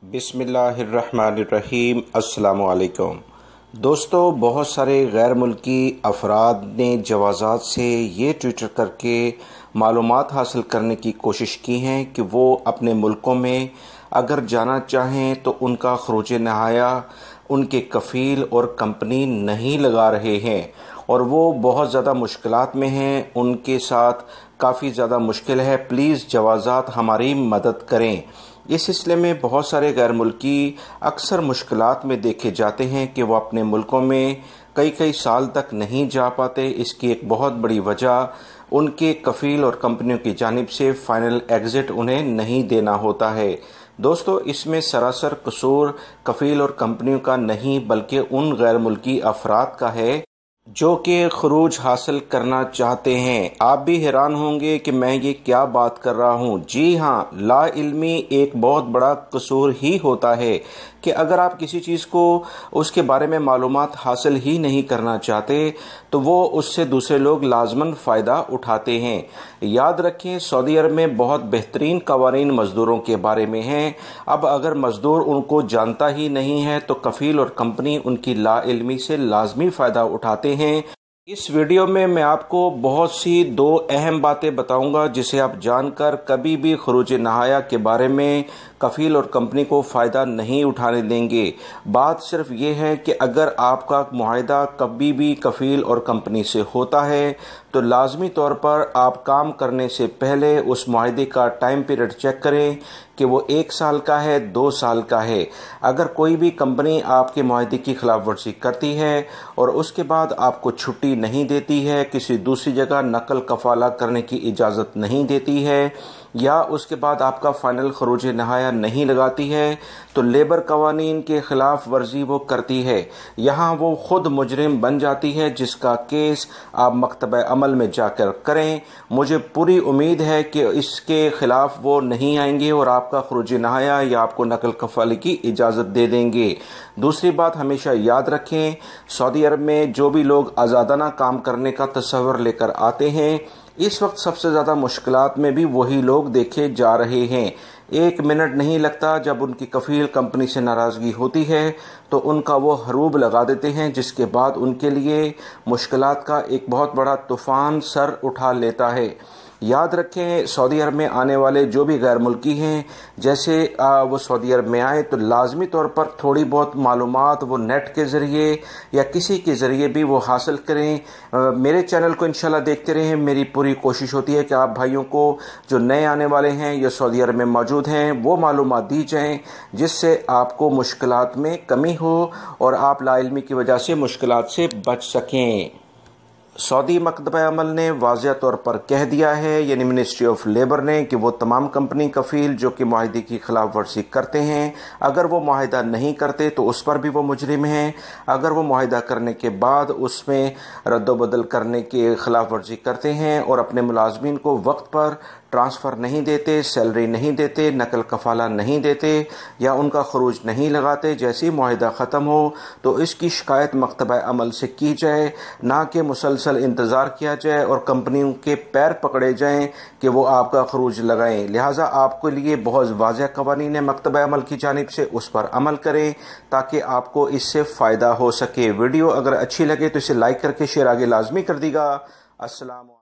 बिस्मिल्लाहिर्रहमानिर्रहीम। अस्सलामुअलैकुम दोस्तों, बहुत सारे गैर मुल्की अफराद ने जवाज़ात से ये ट्विटर करके मालूमात हासिल करने की कोशिश की हैं कि वो अपने मुल्कों में अगर जाना चाहें तो उनका खरूज नहाया उनके कफ़ील और कंपनी नहीं लगा रहे हैं और वो बहुत ज़्यादा मुश्किलात में हैं, उनके साथ काफ़ी ज़्यादा मुश्किल है। प्लीज़ जवाज़ात हमारी मदद करें। इस सिलसिले में बहुत सारे गैर मुल्की अक्सर मुश्किलात में देखे जाते हैं कि वो अपने मुल्कों में कई कई साल तक नहीं जा पाते। इसकी एक बहुत बड़ी वजह उनके कफ़ील और कंपनियों की जानिब से फ़ाइनल एग्ज़िट उन्हें नहीं देना होता है। दोस्तों, इसमें सरासर कसूर कफ़ील और कंपनियों का नहीं बल्कि उन गैर मुल्की अफराद का है जो कि खरूज हासिल करना चाहते हैं। आप भी हैरान होंगे कि मैं ये क्या बात कर रहा हूँ। जी हाँ, ला इल्मी एक बहुत बड़ा कसूर ही होता है कि अगर आप किसी चीज़ को उसके बारे में मालूमात हासिल ही नहीं करना चाहते तो वो उससे दूसरे लोग लाजमन फ़ायदा उठाते हैं। याद रखें, सऊदी अरब में बहुत बेहतरीन कवानीन मज़दूरों के बारे में हैं। अब अगर मज़दूर उनको जानता ही नहीं है तो कफ़ील और कंपनी उनकी ला इल्मी से लाजमी फ़ायदा उठाते हैं। इस वीडियो में मैं आपको बहुत सी दो अहम बातें बताऊंगा जिसे आप जानकर कभी भी खरूज नहाया के बारे में कफ़ील और कंपनी को फ़ायदा नहीं उठाने देंगे। बात सिर्फ ये है कि अगर आपका मुआहदा कभी भी कफ़ील और कंपनी से होता है तो लाजमी तौर पर आप काम करने से पहले उस मुआहदे का टाइम पीरियड चेक करें कि वो 1 साल का है, 2 साल का है। अगर कोई भी कंपनी आपके मुआहदे की खिलाफ वर्जी करती है और उसके बाद आपको छुट्टी नहीं देती है, किसी दूसरी जगह नकल कफाला करने की इजाज़त नहीं देती है या उसके बाद आपका फ़ाइनल खरूज नहाया नहीं लगाती है तो लेबर कवानीन के ख़िलाफ़ वर्जी वो करती है। यहाँ वो ख़ुद मुजरिम बन जाती है जिसका केस आप मकतब अमल में जाकर करें। मुझे पूरी उम्मीद है कि इसके ख़िलाफ़ वो नहीं आएंगे और आपका खरूज नहाया या आपको नकल कफाली की इजाज़त दे देंगे। दूसरी बात हमेशा याद रखें, सऊदी अरब में जो भी लोग आज़ादाना काम करने का तस्वर लेकर आते हैं इस वक्त सबसे ज़्यादा मुश्किलात में भी वही लोग देखे जा रहे हैं। 1 मिनट नहीं लगता जब उनकी कफ़ील कंपनी से नाराज़गी होती है तो उनका वो हरूब लगा देते हैं जिसके बाद उनके लिए मुश्किलात का एक बहुत बड़ा तूफ़ान सर उठा लेता है। याद रखें, सऊदी अरब में आने वाले जो भी गैर मुल्की हैं जैसे वो सऊदी अरब में आए तो लाजमी तौर पर थोड़ी बहुत मालूमात वो नेट के ज़रिए या किसी के ज़रिए भी वो हासिल करें। मेरे चैनल को इंशाल्लाह देखते रहें। मेरी पूरी कोशिश होती है कि आप भाइयों को जो नए आने वाले हैं या सऊदी अरब में मौजूद हैं वो मालूमात दी जाएँ जिससे आपको मुश्किलात में कमी हो और आप लाइल्मी की वजह से मुश्किलात से बच सकें। सऊदी मकतब अमल ने वाज़िह तौर पर कह दिया है, यानी मिनिस्ट्री ऑफ लेबर ने, कि वो तमाम कंपनी कफ़ील जो कि मुआहदे की खिलाफ वर्जी करते हैं अगर वो मुआहदा नहीं करते तो उस पर भी वो मुजरिम हैं। अगर वो मुआहदा करने के बाद उसमें रद्दोबदल करने की खिलाफ वर्जी करते हैं और अपने मुलाजमीन को वक्त पर ट्रांसफ़र नहीं देते, सैलरी नहीं देते, नकल कफाला नहीं देते या उनका खरूज नहीं लगाते, जैसे ही मुआहदा ख़त्म हो तो इसकी शिकायत मकतब अमल से की जाए, ना कि मुसलसल इंतज़ार किया जाए और कंपनियों के पैर पकड़े जाएं कि वो आपका खरूज लगाएं। लिहाजा आपके लिए बहुत वाज़िह कवानीन है मकतब अमल की जानिब से, उस पर अमल करें ताकि आपको इससे फ़ायदा हो सके। वीडियो अगर अच्छी लगे तो इसे लाइक करके शेयर आगे लाजमी कर दीगा। अस्सलाम।